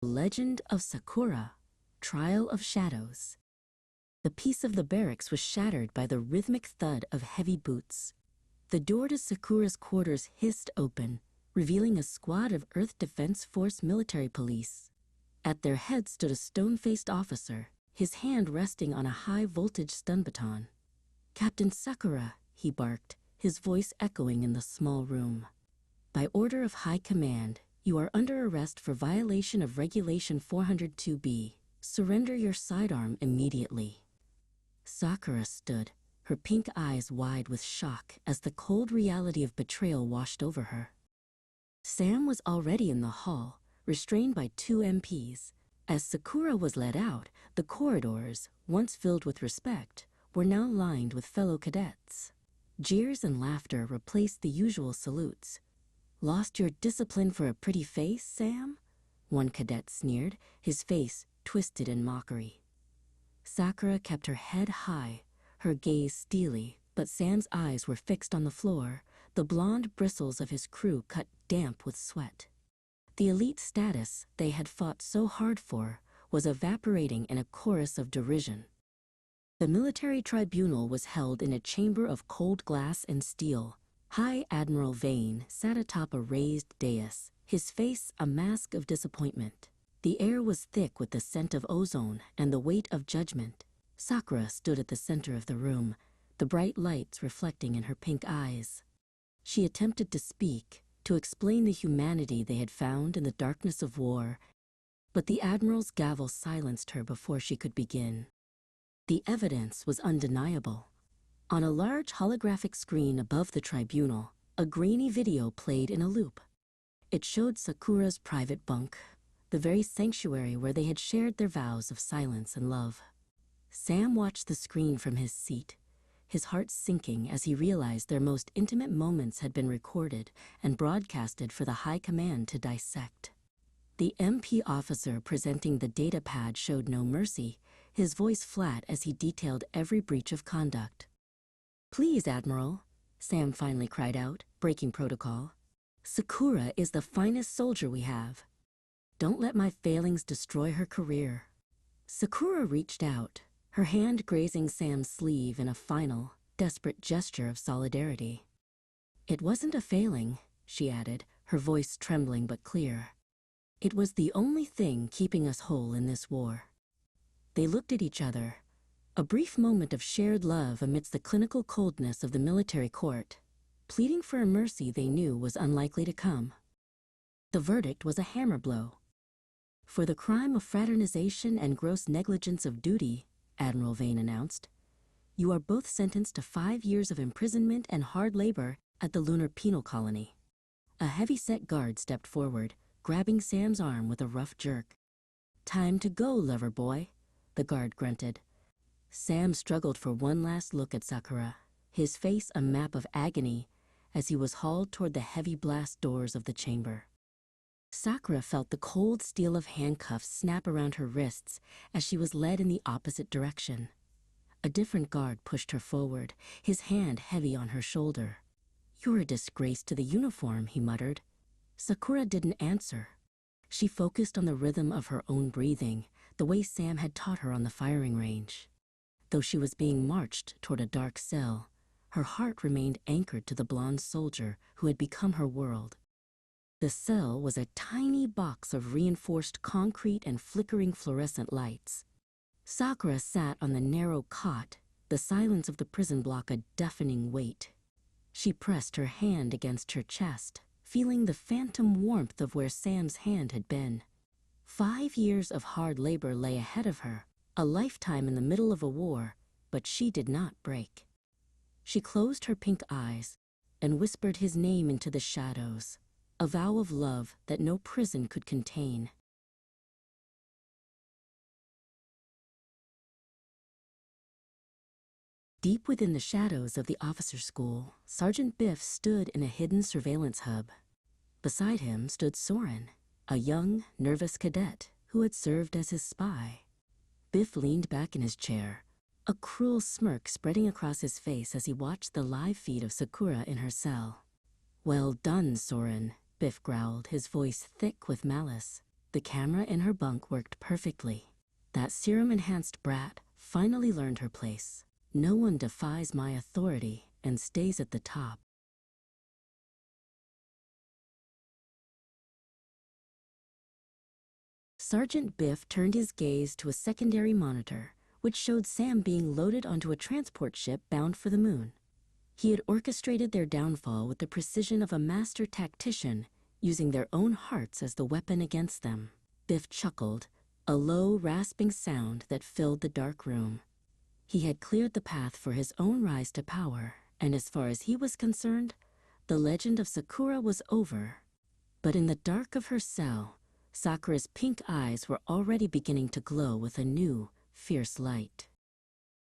Legend of Sakura, Trial of Shadows. The peace of the barracks was shattered by the rhythmic thud of heavy boots. The door to Sakura's quarters hissed open, revealing a squad of Earth Defense Force military police. At their head stood a stone-faced officer, his hand resting on a high-voltage stun baton. "Captain Sakura," he barked, his voice echoing in the small room. "By order of High Command, you are under arrest for violation of Regulation 402B. Surrender your sidearm immediately." Sakura stood, her pink eyes wide with shock as the cold reality of betrayal washed over her. Sam was already in the hall, restrained by 2 MPs. As Sakura was led out, the corridors, once filled with respect, were now lined with fellow cadets. Jeers and laughter replaced the usual salutes. "Lost your discipline for a pretty face, Sam?" one cadet sneered, his face twisted in mockery. Sakura kept her head high, her gaze steely, but Sam's eyes were fixed on the floor, the blonde bristles of his crew cut damp with sweat. The elite status they had fought so hard for was evaporating in a chorus of derision. The military tribunal was held in a chamber of cold glass and steel. High Admiral Vane sat atop a raised dais, his face a mask of disappointment. The air was thick with the scent of ozone and the weight of judgment. Sakura stood at the center of the room, the bright lights reflecting in her pink eyes. She attempted to speak, to explain the humanity they had found in the darkness of war, but the Admiral's gavel silenced her before she could begin. The evidence was undeniable. On a large holographic screen above the tribunal, a grainy video played in a loop. It showed Sakura's private bunk, the very sanctuary where they had shared their vows of silence and love. Sam watched the screen from his seat, his heart sinking as he realized their most intimate moments had been recorded and broadcasted for the High Command to dissect. The MP officer presenting the data pad showed no mercy, his voice flat as he detailed every breach of conduct. "Please, Admiral," Sam finally cried out, breaking protocol. "Sakura is the finest soldier we have. Don't let my failings destroy her career." Sakura reached out, her hand grazing Sam's sleeve in a final, desperate gesture of solidarity. "It wasn't a failing," she added, her voice trembling but clear. "It was the only thing keeping us whole in this war." They looked at each other, a brief moment of shared love amidst the clinical coldness of the military court, pleading for a mercy they knew was unlikely to come. The verdict was a hammer blow. "For the crime of fraternization and gross negligence of duty," Admiral Vane announced, "you are both sentenced to 5 years of imprisonment and hard labor at the Lunar Penal Colony." A heavy-set guard stepped forward, grabbing Sam's arm with a rough jerk. "Time to go, lover boy," the guard grunted. Sam struggled for one last look at Sakura, his face a map of agony as he was hauled toward the heavy blast doors of the chamber. Sakura felt the cold steel of handcuffs snap around her wrists as she was led in the opposite direction. A different guard pushed her forward, his hand heavy on her shoulder. "You're a disgrace to the uniform," he muttered. Sakura didn't answer. She focused on the rhythm of her own breathing, the way Sam had taught her on the firing range. Though she was being marched toward a dark cell, her heart remained anchored to the blonde soldier who had become her world. The cell was a tiny box of reinforced concrete and flickering fluorescent lights. Sakura sat on the narrow cot, the silence of the prison block a deafening weight. She pressed her hand against her chest, feeling the phantom warmth of where Sam's hand had been. 5 years of hard labor lay ahead of her, a lifetime in the middle of a war, but she did not break. She closed her pink eyes and whispered his name into the shadows, a vow of love that no prison could contain. Deep within the shadows of the officer school, Sergeant Biff stood in a hidden surveillance hub. Beside him stood Soren, a young, nervous cadet who had served as his spy. Biff leaned back in his chair, a cruel smirk spreading across his face as he watched the live feed of Sakura in her cell. "Well done, Soren," Biff growled, his voice thick with malice. The camera in her bunk worked perfectly. That serum-enhanced brat finally learned her place. No one defies my authority and stays at the top. Sergeant Biff turned his gaze to a secondary monitor, which showed Sam being loaded onto a transport ship bound for the moon. He had orchestrated their downfall with the precision of a master tactician, using their own hearts as the weapon against them. Biff chuckled, a low, rasping sound that filled the dark room. He had cleared the path for his own rise to power, and as far as he was concerned, the legend of Sakura was over. But in the dark of her cell, Sakura's pink eyes were already beginning to glow with a new, fierce light.